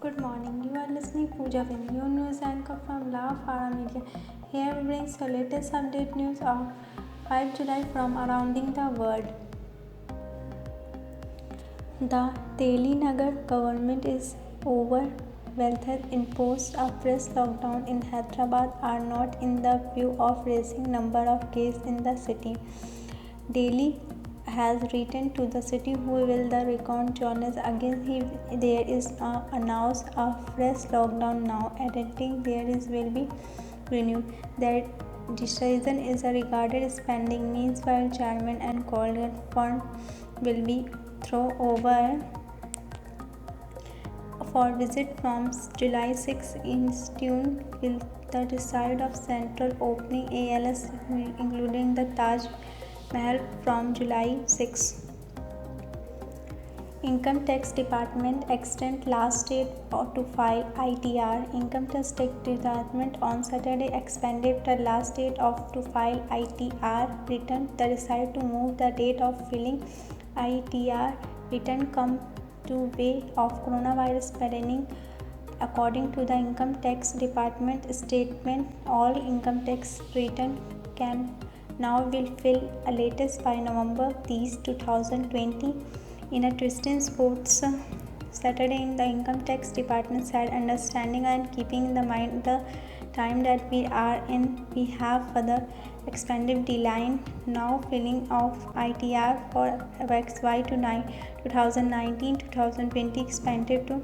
Good morning. You are listening Pooja Vin, your news anchor from La Fara Media. Here brings the latest update news of 5 July from around the world. The Delhi Nagar government is overwhelmed imposed a fresh lockdown in Hyderabad are not in the view of raising number of cases in the city. Delhi has written to the city who will the recount journalists again there is announced a fresh lockdown now adding there is will be renewed. That decision is regarded spending means while chairman and Collier fund will be thrown over for visit from July 6 in tune will the decide of central opening ALS including the Taj Mahal from July 6. Income Tax Department extend last date to file ITR. Income Tax Department on Saturday expanded the last date to file ITR return. The decide to move the date of filing ITR return come to way of coronavirus pandemic. According to the Income Tax Department statement, all income tax return can now will fill a latest by November 2020. In a twist in sports, Saturday in the Income Tax Department said understanding and keeping in the mind the time that we are in, we have further expanded the line now filling of ITR for XY to 2019-2020 expanded to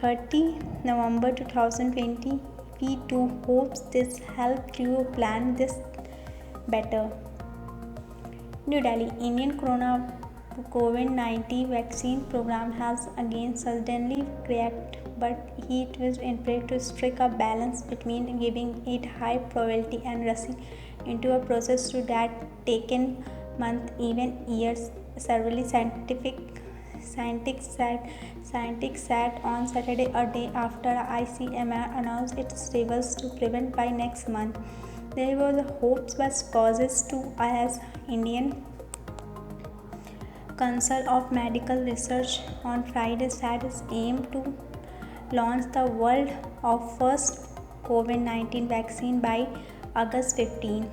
30 November 2020. We do hope this helped you plan this better. New Delhi, Indian COVID-19 vaccine program has again suddenly cracked, but it was in play to strike a balance between giving it high probability and rushing into a process to that taken months, even years. Several scientists said on Saturday, a day after ICMR announced its levels to prevent by next month. There was hopes but causes too as Indian Council of Medical Research on Friday said its aim to launch the world of first COVID-19 vaccine by August 15.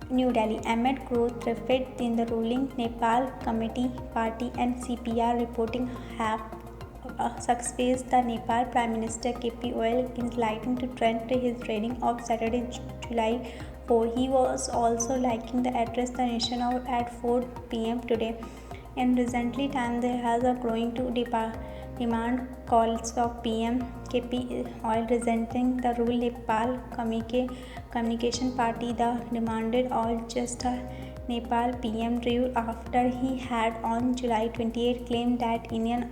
New Delhi, amid growth threat in the ruling Nepal Committee Party and CPR reporting have success. The Nepal Prime Minister KP Oil is likely to trend his training of Saturday, July 4. He was also liking the address the nation at 4 p.m. today. In recently time, there has a growing to demand calls of PM KP Oil resenting the rule Nepal Communication Party the demanded oil just Nepal PM rule after he had on July 28 claimed that Indian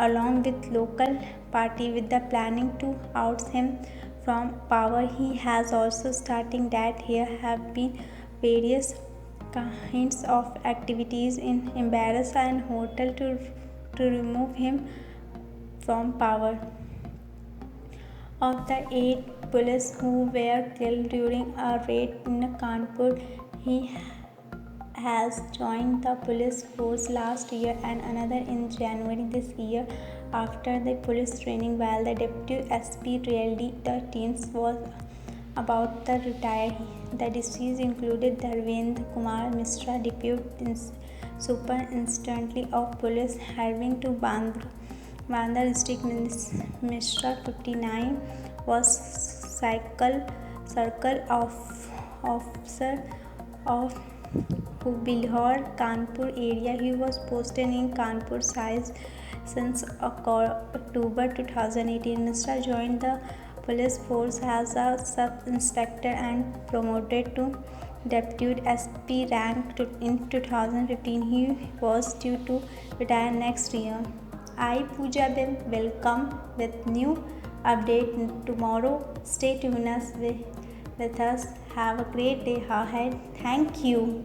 along with local party with the planning to oust him from power. He has also starting that here have been various kinds of activities in embarrass and hotel to remove him from power. Of the 8 police who were killed during a raid in Kanpur, he has joined the police force last year and another in January this year after the police training while the deputy SP really the teens was about the retire. The deceased included Dharvendra Kumar Mishra, deputy superintendent of police having to Bandra district. Mishra 59 was circle officer of Bilhor, Kanpur area. He was posted in Kanpur size since October 2018. Mishra joined the police force as a sub-inspector and promoted to deputy SP rank in 2015. He was due to retire next year. I, Pooja Bill, will come with new update tomorrow. Stay tuned with us. Have a great day ahead. Thank you.